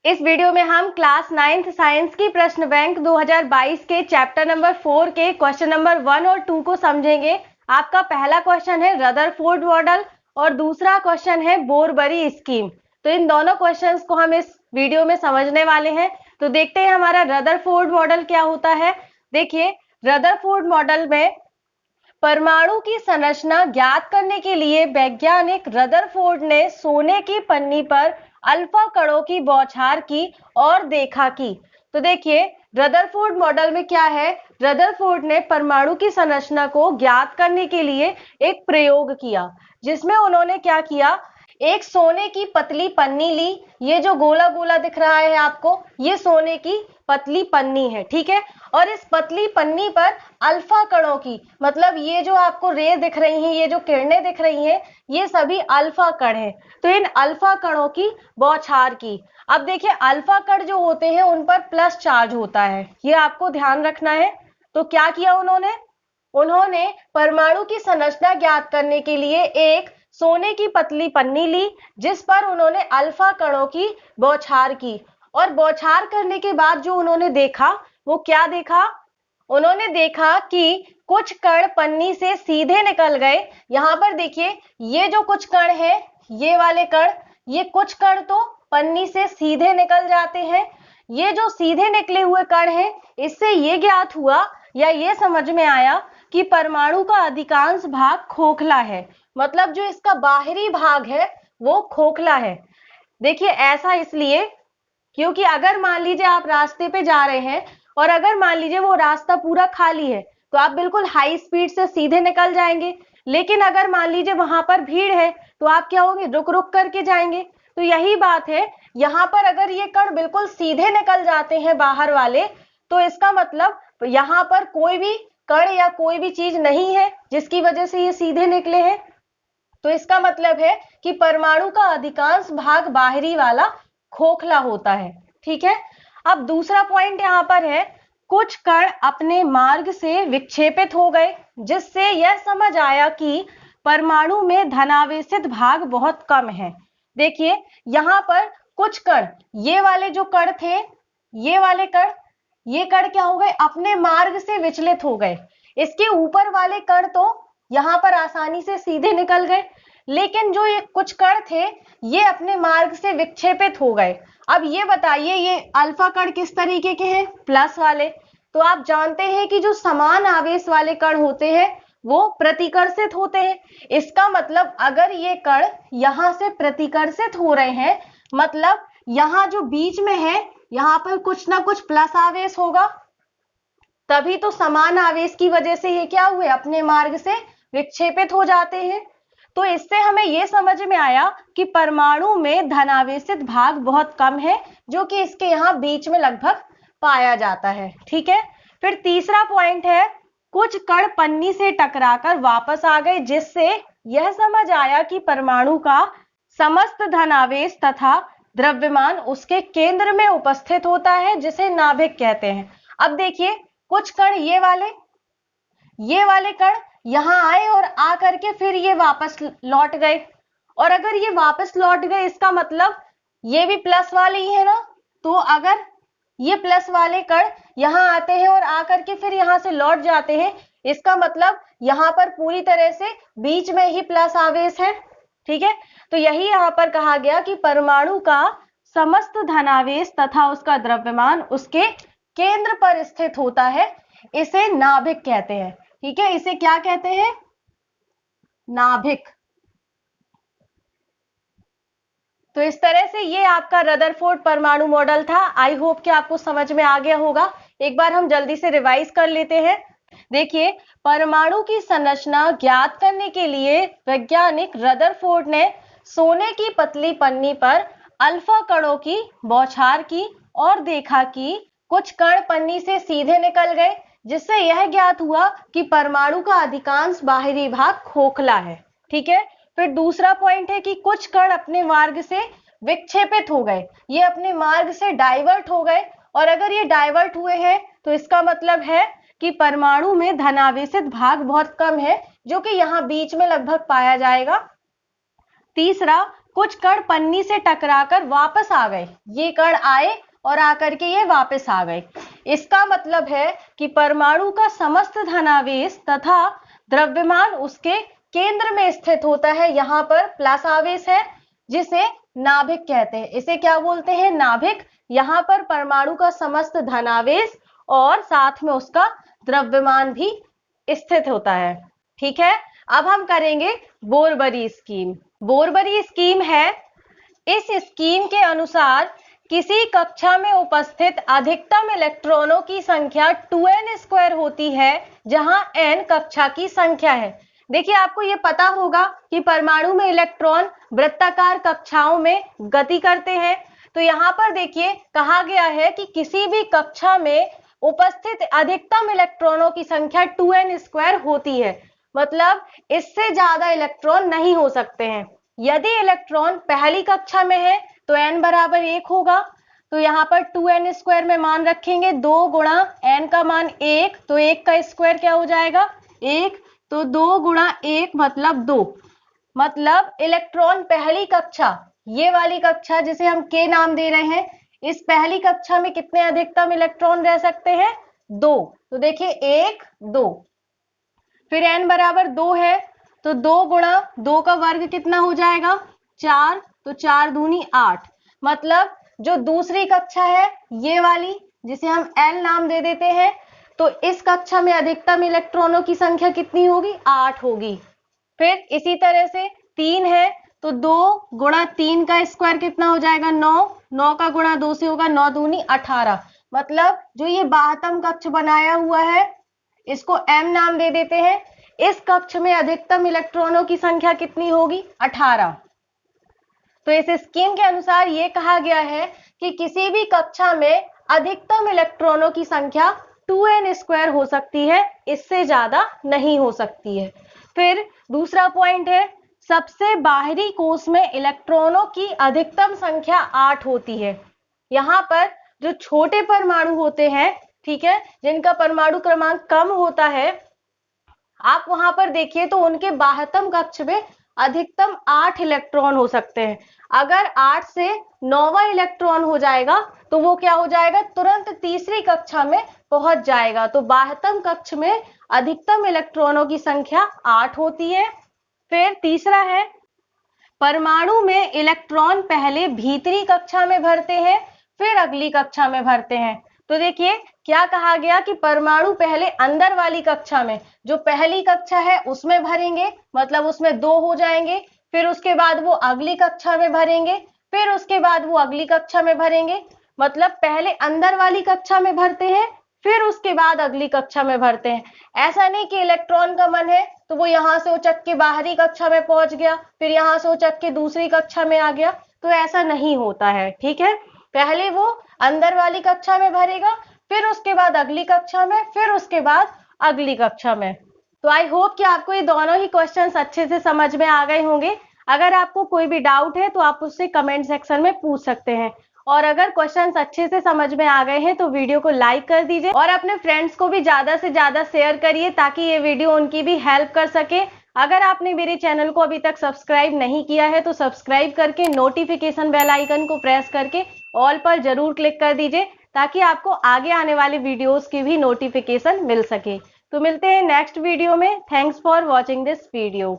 इस वीडियो में हम क्लास 9th साइंस की प्रश्न बैंक 2022 के चैप्टर नंबर 4 के क्वेश्चन नंबर 1 और 2 को समझेंगे। आपका पहला क्वेश्चन है रदरफोर्ड मॉडल और दूसरा क्वेश्चन है बोरबरी स्कीम। तो इन दोनों क्वेश्चंस को हम इस वीडियो में समझने वाले हैं। तो देखते हैं हमारा रदरफोर्ड मॉडल क्या होता है। देखिए, रदरफोर्ड मॉडल में परमाणु की संरचना ज्ञात करने के लिए वैज्ञानिक रदरफोर्ड ने सोने की पन्नी पर अल्फा कणों की बौछार की और देखा की। तो देखिए, रदरफोर्ड मॉडल में क्या है, रदरफोर्ड ने परमाणु की संरचना को ज्ञात करने के लिए एक प्रयोग किया, जिसमें उन्होंने क्या किया, एक सोने की पतली पन्नी ली। ये जो गोला गोला दिख रहा है आपको, ये सोने की पतली पन्नी है, ठीक है। और इस पतली पन्नी पर अल्फा कणों की, मतलब ये जो आपको रे दिख रही हैं, ये जो किरणें दिख रही हैं, ये सभी अल्फा कण हैं। तो इन अल्फा कणों की बौछार की। अब देखिए, अल्फा कण जो होते हैं उन पर प्लस चार्ज होता है, ये आपको ध्यान रखना है। तो क्या किया उन्होंने परमाणु की संरचना ज्ञात करने के लिए एक सोने की पतली पन्नी ली, जिस पर उन्होंने अल्फा कणों की बौछार की। और बौछार करने के बाद जो उन्होंने देखा, वो क्या देखा, उन्होंने देखा कि कुछ कण पन्नी से सीधे निकल गए। यहाँ पर देखिए, ये जो कुछ कण है, ये वाले कण, ये कुछ कण तो पन्नी से सीधे निकल जाते हैं। ये जो सीधे निकले हुए कण हैं, इससे ये ज्ञात हुआ या ये समझ में आया कि परमाणु का अधिकांश भाग खोखला है। मतलब जो इसका बाहरी भाग है वो खोखला है। देखिए, ऐसा इसलिए क्योंकि अगर मान लीजिए आप रास्ते पे जा रहे हैं और अगर मान लीजिए वो रास्ता पूरा खाली है, तो आप बिल्कुल हाई स्पीड से सीधे निकल जाएंगे। लेकिन अगर मान लीजिए वहां पर भीड़ है, तो आप क्या होंगे, रुक रुक करके जाएंगे। तो यही बात है, यहाँ पर अगर ये कण बिल्कुल सीधे निकल जाते हैं बाहर वाले, तो इसका मतलब यहाँ पर कोई भी कण या कोई भी चीज नहीं है जिसकी वजह से ये सीधे निकले हैं। तो इसका मतलब है कि परमाणु का अधिकांश भाग बाहरी वाला खोखला होता है, ठीक है। अब दूसरा पॉइंट यहाँ पर है, कुछ कण अपने मार्ग से विक्षेपित हो गए, जिससे यह समझ आया कि परमाणु में धनावेशित भाग बहुत कम है। देखिए, यहाँ पर कुछ कण, ये वाले जो कण थे, ये वाले कण, ये कण क्या हो गए, अपने मार्ग से विचलित हो गए। इसके ऊपर वाले कण तो यहाँ पर आसानी से सीधे निकल गए, लेकिन जो ये कुछ कण थे, ये अपने मार्ग से विक्षेपित हो गए। अब ये बताइए, ये अल्फा कण किस तरीके के हैं, प्लस वाले। तो आप जानते हैं कि जो समान आवेश वाले कण होते हैं वो प्रतिकर्षित होते हैं। इसका मतलब अगर ये कण यहाँ से प्रतिकर्षित हो रहे हैं, मतलब यहाँ जो बीच में है, यहाँ पर कुछ ना कुछ प्लस आवेश होगा, तभी तो समान आवेश की वजह से ये क्या हुए, अपने मार्ग से विक्षेपित हो जाते हैं। तो इससे हमें ये समझ में आया कि परमाणु में धनावेशित भाग बहुत कम है, जो कि इसके यहाँ बीच में लगभग पाया जाता है, ठीक है। फिर तीसरा पॉइंट है, कुछ कण पन्नी से टकराकर वापस आ गए, जिससे यह समझ आया कि परमाणु का समस्त धनावेश तथा द्रव्यमान उसके केंद्र में उपस्थित होता है, जिसे नाभिक कहते हैं। अब देखिए, कुछ कण ये वाले कण यहाँ आए और आ करके फिर ये वापस लौट गए। और अगर ये वापस लौट गए, इसका मतलब ये भी प्लस वाले ही है ना। तो अगर ये प्लस वाले कण यहाँ आते हैं और आकर के फिर यहाँ से लौट जाते हैं, इसका मतलब यहाँ पर पूरी तरह से बीच में ही प्लस आवेश है, ठीक है। तो यही यहाँ पर कहा गया कि परमाणु का समस्त धनावेश तथा उसका द्रव्यमान उसके केंद्र पर स्थित होता है, इसे नाभिक कहते हैं, ठीक है। इसे क्या कहते हैं, नाभिक। तो इस तरह से ये आपका रदरफोर्ड परमाणु मॉडल था। आई होप कि आपको समझ में आ गया होगा। एक बार हम जल्दी से रिवाइज कर लेते हैं। देखिए, परमाणु की संरचना ज्ञात करने के लिए वैज्ञानिक रदरफोर्ड ने सोने की पतली पन्नी पर अल्फा कणों की बौछार की और देखा कि कुछ कण पन्नी से सीधे निकल गए, जिससे यह ज्ञात हुआ कि परमाणु का अधिकांश बाहरी भाग खोखला है, ठीक है। फिर दूसरा पॉइंट है कि कुछ कण अपने मार्ग से विक्षेपित हो गए, ये अपने मार्ग से डाइवर्ट हो गए। और अगर ये डाइवर्ट हुए हैं, तो इसका मतलब है कि परमाणु में धनावेशित भाग बहुत कम है, जो कि यहाँ बीच में लगभग पाया जाएगा। तीसरा, कुछ कण पन्नी से टकराकर वापस आ गए, ये कण आए और आकर के ये वापस आ गए। इसका मतलब है कि परमाणु का समस्त धनावेश तथा द्रव्यमान उसके केंद्र में स्थित होता है। यहाँ पर प्लस आवेश है जिसे नाभिक कहते हैं। इसे क्या बोलते हैं? नाभिक। यहाँ पर परमाणु का समस्त धनावेश और साथ में उसका द्रव्यमान भी स्थित होता है। ठीक है, अब हम करेंगे बोरबरी स्कीम। बोरबरी स्कीम है, इस स्कीम के अनुसार किसी कक्षा में उपस्थित अधिकतम इलेक्ट्रॉनों की संख्या 2n² होती है, जहां n कक्षा की संख्या है। देखिए, आपको ये पता होगा कि परमाणु में इलेक्ट्रॉन वृत्ताकार कक्षाओं में गति करते हैं। तो यहाँ पर देखिए कहा गया है कि किसी भी कक्षा में उपस्थित अधिकतम इलेक्ट्रॉनों की संख्या 2n² होती है, मतलब इससे ज्यादा इलेक्ट्रॉन नहीं हो सकते हैं। यदि इलेक्ट्रॉन पहली कक्षा में है तो n बराबर 1 होगा, तो यहाँ पर 2n² में मान रखेंगे 2 गुणा n का मान 1, तो 1 का स्क्वायर क्या हो जाएगा? 1, तो 2 गुणा 1 मतलब 2। मतलब इलेक्ट्रॉन पहली कक्षा, ये वाली कक्षा जिसे हम K नाम दे रहे हैं, इस पहली कक्षा में कितने अधिकतम इलेक्ट्रॉन रह सकते हैं? 2। तो देखिए 1, 2, फिर n बराबर 2 है, तो 2 गुणा 2 का वर्ग कितना हो जाएगा? 4, तो 4 दूनी 8। मतलब जो दूसरी कक्षा है ये वाली, जिसे हम L नाम दे देते हैं, तो इस कक्षा में अधिकतम इलेक्ट्रॉनों की संख्या कितनी होगी? 8 होगी। फिर इसी तरह से 3 है, तो 2 गुणा 3 का स्क्वायर कितना हो जाएगा? 9। 9 का गुणा 2 से होगा 9 दूनी 18। मतलब जो ये 12वां कक्ष बनाया हुआ है, इसको M नाम दे देते हैं। इस कक्ष में अधिकतम इलेक्ट्रॉनों की संख्या कितनी होगी? 18। तो इस स्कीम के अनुसार ये कहा गया है कि किसी भी कक्षा में अधिकतम इलेक्ट्रॉनों की संख्या 2n² हो सकती है, इससे ज्यादा नहीं हो सकती है। फिर दूसरा पॉइंट है, सबसे बाहरी कोष में इलेक्ट्रॉनों की अधिकतम संख्या 8 होती है। यहाँ पर जो छोटे परमाणु होते हैं, ठीक है, जिनका परमाणु क्रमांक कम होता है, आप वहां पर देखिए तो उनके बाह्यतम कक्ष में अधिकतम 8 इलेक्ट्रॉन हो सकते हैं। अगर 8 से 9वां इलेक्ट्रॉन हो जाएगा तो वो क्या हो जाएगा? तुरंत तीसरी कक्षा में पहुंच जाएगा। तो बाह्यतम कक्ष में अधिकतम इलेक्ट्रॉनों की संख्या 8 होती है। फिर तीसरा है, परमाणु में इलेक्ट्रॉन पहले भीतरी कक्षा में भरते हैं, फिर अगली कक्षा में भरते हैं। तो देखिए क्या कहा गया कि परमाणु पहले अंदर वाली कक्षा में, जो पहली कक्षा है उसमें भरेंगे, मतलब उसमें 2 हो जाएंगे। फिर उसके बाद वो अगली कक्षा में भरेंगे, फिर उसके बाद वो अगली कक्षा में भरेंगे। मतलब पहले अंदर वाली कक्षा में भरते हैं, फिर उसके बाद अगली कक्षा में भरते हैं। ऐसा नहीं कि इलेक्ट्रॉन का मन है तो वो यहाँ से उचक के बाहरी कक्षा में पहुंच गया, फिर यहाँ से उचक के दूसरी कक्षा में आ गया, तो ऐसा नहीं होता है। ठीक है, पहले वो अंदर वाली कक्षा में भरेगा, फिर उसके बाद अगली कक्षा में, फिर उसके बाद अगली कक्षा में। तो आई होप कि आपको ये दोनों ही क्वेश्चंस अच्छे से समझ में आ गए होंगे। अगर आपको कोई भी डाउट है तो आप उससे कमेंट सेक्शन में पूछ सकते हैं। और अगर क्वेश्चंस अच्छे से समझ में आ गए हैं तो वीडियो को लाइक कर दीजिए और अपने फ्रेंड्स को भी ज्यादा से ज्यादा शेयर करिए, ताकि ये वीडियो उनकी भी हेल्प कर सके। अगर आपने मेरे चैनल को अभी तक सब्सक्राइब नहीं किया है तो सब्सक्राइब करके नोटिफिकेशन बेल आइकन को प्रेस करके ऑल पर जरूर क्लिक कर दीजिए, ताकि आपको आगे आने वाले वीडियोस की भी नोटिफिकेशन मिल सके। तो मिलते हैं नेक्स्ट वीडियो में। Thanks for watching this video.